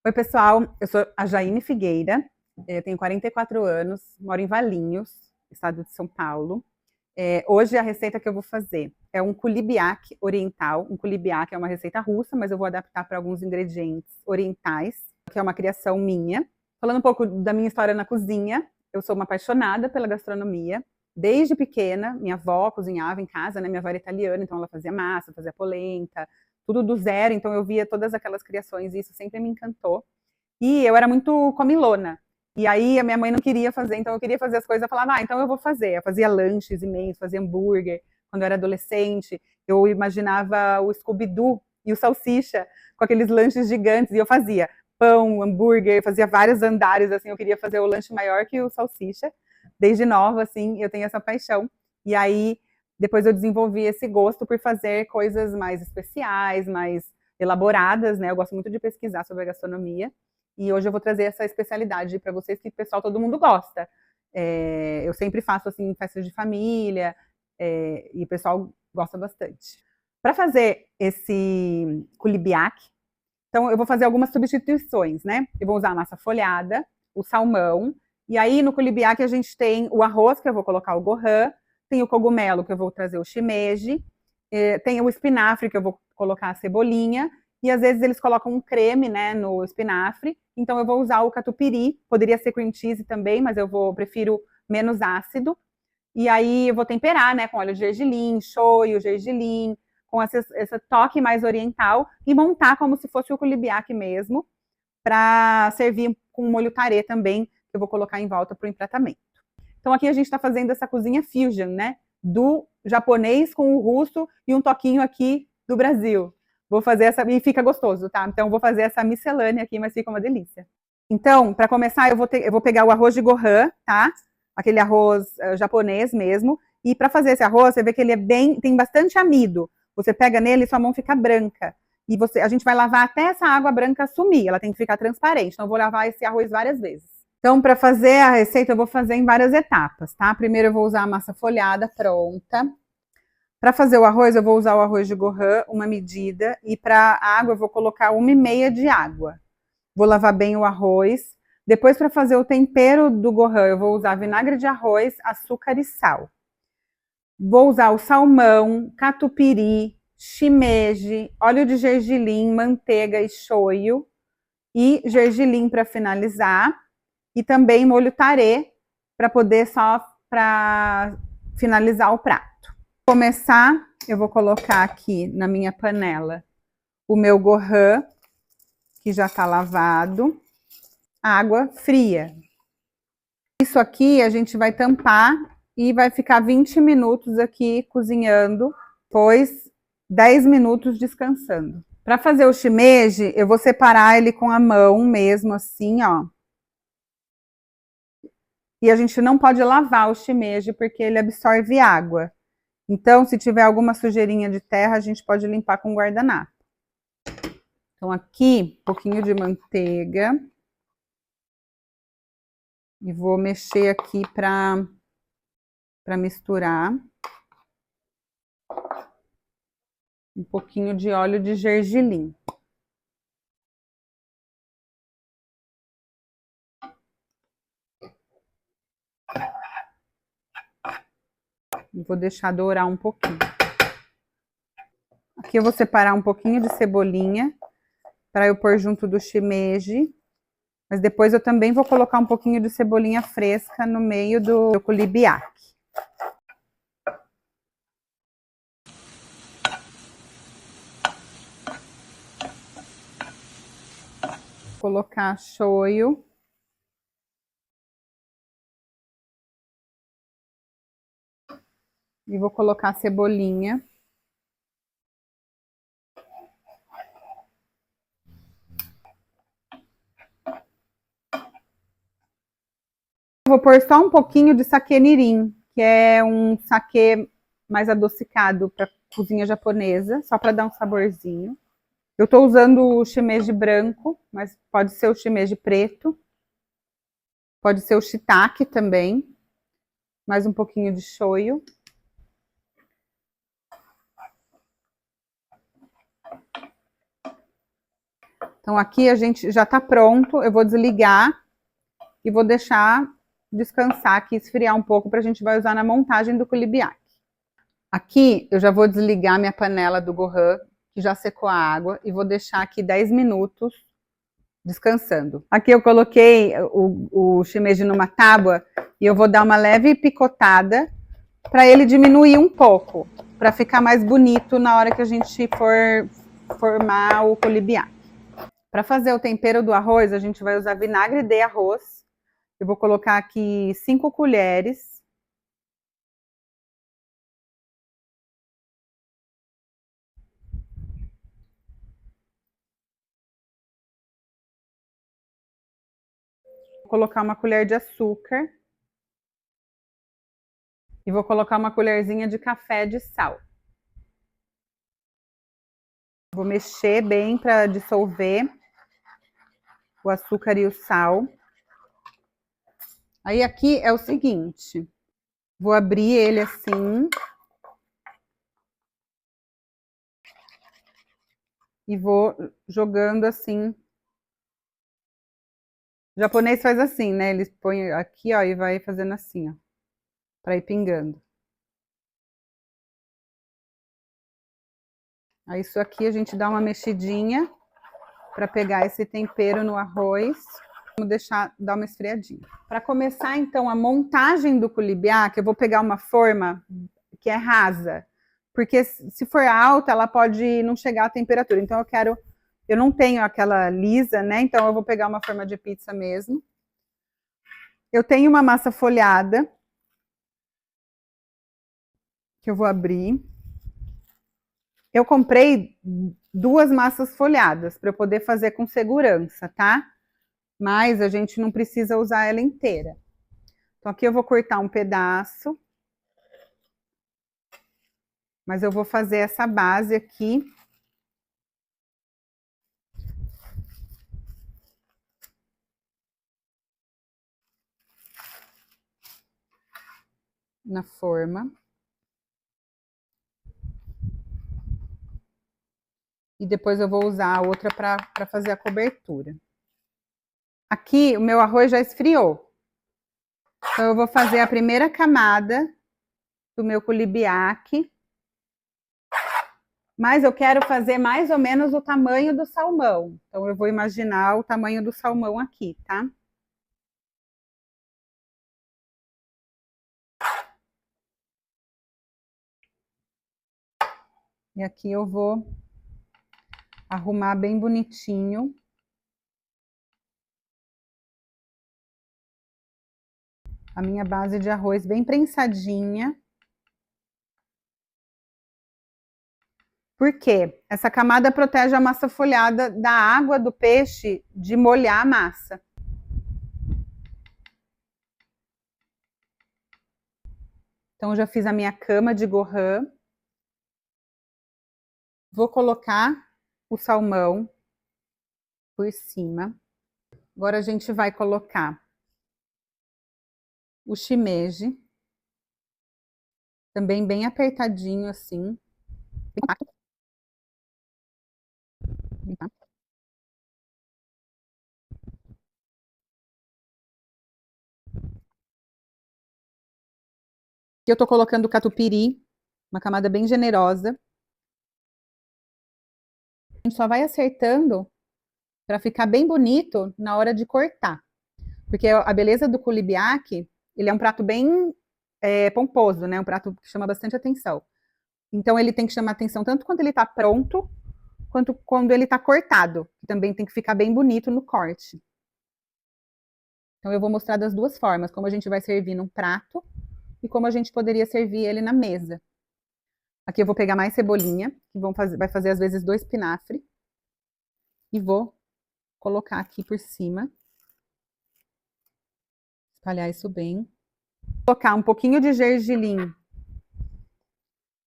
Oi, pessoal, eu sou a Jaine Figueira, eu tenho 44 anos, moro em Valinhos, estado de São Paulo. Hoje a receita que eu vou fazer é um kulibiak oriental. Um kulibiak é uma receita russa, mas eu vou adaptar para alguns ingredientes orientais, que é uma criação minha. Falando um pouco da minha história na cozinha, eu sou uma apaixonada pela gastronomia. Desde pequena, minha avó cozinhava em casa, né? Minha avó era italiana, então ela fazia massa, fazia polenta, tudo do zero, então eu via todas aquelas criações e isso sempre me encantou. E eu era muito comilona. E aí a minha mãe não queria fazer, então eu queria fazer as coisas, eu falava, então eu vou fazer. Eu fazia lanches imensos, fazia hambúrguer. Quando eu era adolescente, eu imaginava o Scooby-Doo e o Salsicha com aqueles lanches gigantes, e eu fazia pão, hambúrguer, fazia vários andares, assim, eu queria fazer o lanche maior que o Salsicha. Desde nova, assim, eu tenho essa paixão. E aí, depois eu desenvolvi esse gosto por fazer coisas mais especiais, mais elaboradas, né? Eu gosto muito de pesquisar sobre a gastronomia. E hoje eu vou trazer essa especialidade para vocês que, pessoal, todo mundo gosta. Eu sempre faço, assim, festas de família, e o pessoal gosta bastante. Para fazer esse kulibiak, então eu vou fazer algumas substituições, né? Eu vou usar a massa folhada, o salmão, e aí no kulibiak a gente tem o arroz, que eu vou colocar o gohan, tem o cogumelo, que eu vou trazer o shimeji, tem o espinafre, que eu vou colocar a cebolinha, e às vezes eles colocam um creme, né, no espinafre, então eu vou usar o catupiry, poderia ser cream cheese também, mas eu prefiro menos ácido, e aí eu vou temperar, né, com óleo de gergelim, shoyu, gergelim, com esse toque mais oriental, e montar como se fosse o kulibiak mesmo, para servir com molho tarê também, que eu vou colocar em volta para o empratamento. Então aqui a gente está fazendo essa cozinha fusion, né, do japonês com o russo e um toquinho aqui do Brasil. Vou fazer essa, e fica gostoso, tá? Então vou fazer essa miscelânea aqui, mas fica uma delícia. Então, para começar, eu vou pegar o arroz de gohan, tá? Aquele arroz japonês mesmo. E para fazer esse arroz, você vê que ele tem bastante amido. Você pega nele e sua mão fica branca. E a gente vai lavar até essa água branca sumir, ela tem que ficar transparente. Então, eu vou lavar esse arroz várias vezes. Então, para fazer a receita, eu vou fazer em várias etapas, tá? Primeiro, eu vou usar a massa folhada pronta. Para fazer o arroz, eu vou usar o arroz de gohan, uma medida. E para a água, eu vou colocar 1,5 de água. Vou lavar bem o arroz. Depois, para fazer o tempero do gohan, eu vou usar vinagre de arroz, açúcar e sal. Vou usar o salmão, catupiry, shimeji, óleo de gergelim, manteiga e shoyu. E gergelim para finalizar. E também molho tarê, para poder para finalizar o prato. Para começar, eu vou colocar aqui na minha panela o meu gohan, que já está lavado, água fria. Isso aqui a gente vai tampar e vai ficar 20 minutos aqui cozinhando, depois 10 minutos descansando. Para fazer o shimeji, eu vou separar ele com a mão mesmo, assim, ó. E a gente não pode lavar o shimeji porque ele absorve água. Então, se tiver alguma sujeirinha de terra, a gente pode limpar com guardanapo. Então, aqui, um pouquinho de manteiga. E vou mexer aqui para misturar. Um pouquinho de óleo de gergelim. Vou deixar dourar um pouquinho. Aqui eu vou separar um pouquinho de cebolinha para eu pôr junto do shimeji. Mas depois eu também vou colocar um pouquinho de cebolinha fresca no meio do kulibiak. Vou colocar shoyu. E vou colocar cebolinha. Vou pôr só um pouquinho de sake nirin, que é um sake mais adocicado para cozinha japonesa, só para dar um saborzinho. Eu estou usando o shimeji branco, mas pode ser o shimeji preto. Pode ser o shiitake também. Mais um pouquinho de shoyu. Então, aqui a gente já tá pronto. Eu vou desligar e vou deixar descansar aqui, esfriar um pouco, para a gente vai usar na montagem do kulibiak. Aqui, eu já vou desligar minha panela do Gohan, que já secou a água, e vou deixar aqui 10 minutos descansando. Aqui eu coloquei o shimeji numa tábua e eu vou dar uma leve picotada para ele diminuir um pouco, para ficar mais bonito na hora que a gente for formar o kulibiak. Para fazer o tempero do arroz, a gente vai usar vinagre de arroz. Eu vou colocar aqui 5 colheres. Vou colocar uma colher de açúcar. E vou colocar uma colherzinha de café de sal. Vou mexer bem para dissolver o açúcar e o sal. Aí aqui é o seguinte, vou abrir ele assim e vou jogando assim. O japonês faz assim, né? Eles põem aqui, ó, e vai fazendo assim, ó, para ir pingando. Aí isso aqui a gente dá uma mexidinha para pegar esse tempero no arroz. Vamos deixar dar uma esfriadinha. Para começar então a montagem do kulibiak, eu vou pegar uma forma que é rasa, porque se for alta ela pode não chegar à temperatura. Então eu não tenho aquela lisa, né? Então eu vou pegar uma forma de pizza mesmo. Eu tenho uma massa folhada que eu vou abrir. Eu comprei 2 massas folhadas para eu poder fazer com segurança, tá? Mas a gente não precisa usar ela inteira. Então aqui eu vou cortar um pedaço. Mas eu vou fazer essa base aqui. Na forma. E depois eu vou usar a outra para fazer a cobertura. Aqui o meu arroz já esfriou. Então eu vou fazer a primeira camada do meu kulibiak. Mas eu quero fazer mais ou menos o tamanho do salmão. Então eu vou imaginar o tamanho do salmão aqui, tá? E aqui eu vou arrumar bem bonitinho. A minha base de arroz bem prensadinha. Por quê? Essa camada protege a massa folhada da água do peixe de molhar a massa. Então, eu já fiz a minha cama de Gohan. Vou colocar o salmão por cima. Agora a gente vai colocar o shimeji, também bem apertadinho assim. Aqui eu tô colocando catupiry, uma camada bem generosa. A gente só vai acertando para ficar bem bonito na hora de cortar. Porque a beleza do kulibiak, ele é um prato bem pomposo, né? Um prato que chama bastante atenção. Então ele tem que chamar atenção tanto quando ele está pronto, quanto quando ele está cortado. Também tem que ficar bem bonito no corte. Então eu vou mostrar das duas formas, como a gente vai servir num prato e como a gente poderia servir ele na mesa. Aqui eu vou pegar mais cebolinha, que vai fazer às vezes 2 espinafre, e vou colocar aqui por cima. Espalhar isso bem. Vou colocar um pouquinho de gergelim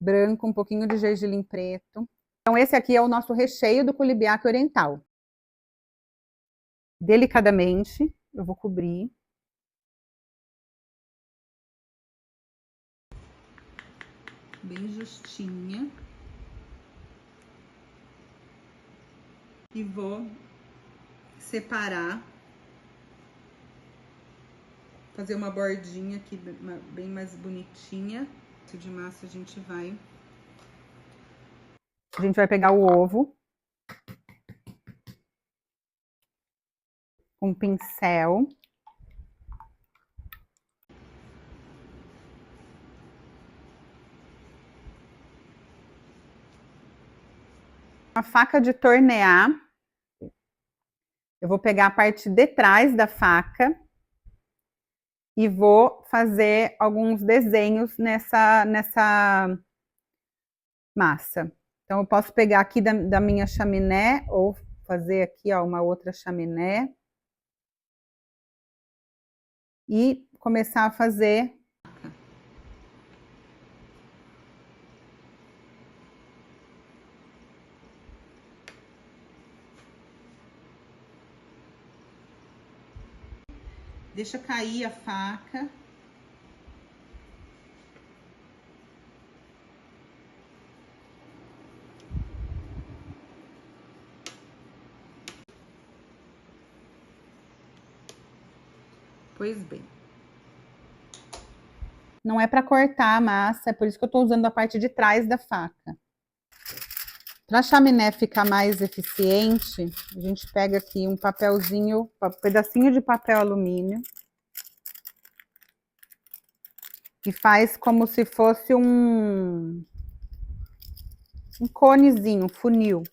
branco, um pouquinho de gergelim preto. Então esse aqui é o nosso recheio do kulibiak oriental. Delicadamente, eu vou cobrir. Bem justinha. E vou separar, fazer uma bordinha aqui bem mais bonitinha. De massa a gente vai pegar o ovo com um pincel. A faca de tornear, eu vou pegar a parte de trás da faca e vou fazer alguns desenhos nessa massa. Então, eu posso pegar aqui da minha chaminé ou fazer aqui, ó, uma outra chaminé e começar a fazer. Deixa cair a faca. Pois bem. Não é para cortar a massa, é por isso que eu estou usando a parte de trás da faca. Para a chaminé ficar mais eficiente, a gente pega aqui um papelzinho, um pedacinho de papel alumínio e faz como se fosse um conezinho, um funil.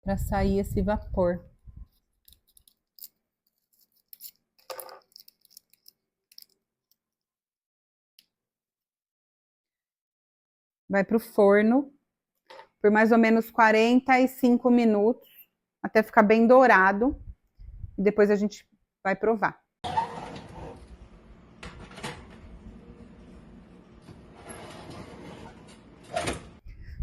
Para sair esse vapor. Vai para o forno por mais ou menos 45 minutos, até ficar bem dourado. E depois a gente vai provar.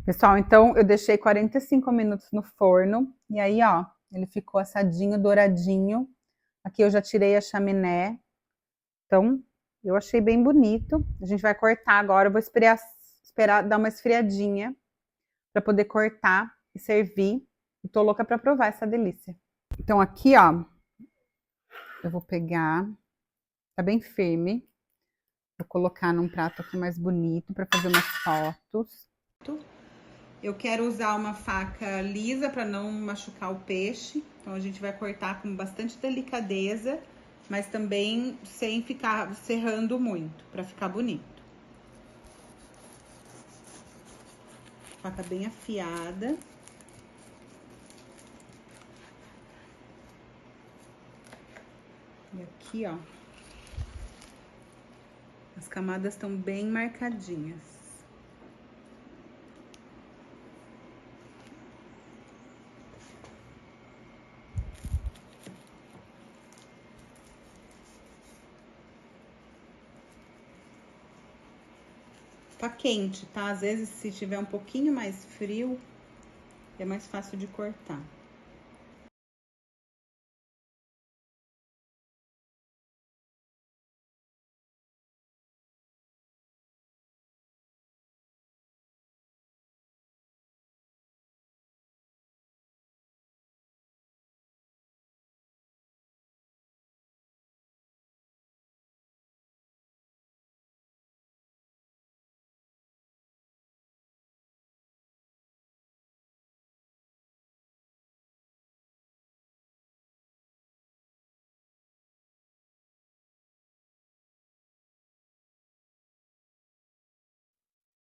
Pessoal, então eu deixei 45 minutos no forno. E aí, ó, ele ficou assadinho, douradinho. Aqui eu já tirei a chaminé. Então, eu achei bem bonito. A gente vai cortar agora. Eu vou esperar dar uma esfriadinha para poder cortar e servir. E tô louca para provar essa delícia. Então, aqui, ó, eu vou pegar. Tá bem firme. Vou colocar num prato aqui mais bonito para fazer umas fotos. Eu quero usar uma faca lisa para não machucar o peixe. Então, a gente vai cortar com bastante delicadeza, mas também sem ficar serrando muito, para ficar bonito. Faca bem afiada. E aqui, ó, as camadas estão bem marcadinhas. Tá quente, tá? Às vezes, se tiver um pouquinho mais frio, é mais fácil de cortar.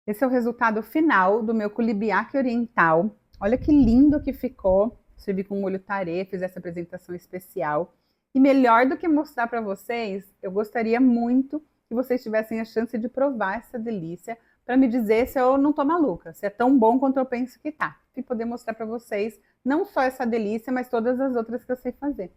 Esse é o resultado final do meu culibiaque oriental. Olha que lindo que ficou. Servi com molho tarê, fiz essa apresentação especial. E melhor do que mostrar para vocês, eu gostaria muito que vocês tivessem a chance de provar essa delícia para me dizer se eu não tô maluca, se é tão bom quanto eu penso que tá. E poder mostrar para vocês não só essa delícia, mas todas as outras que eu sei fazer.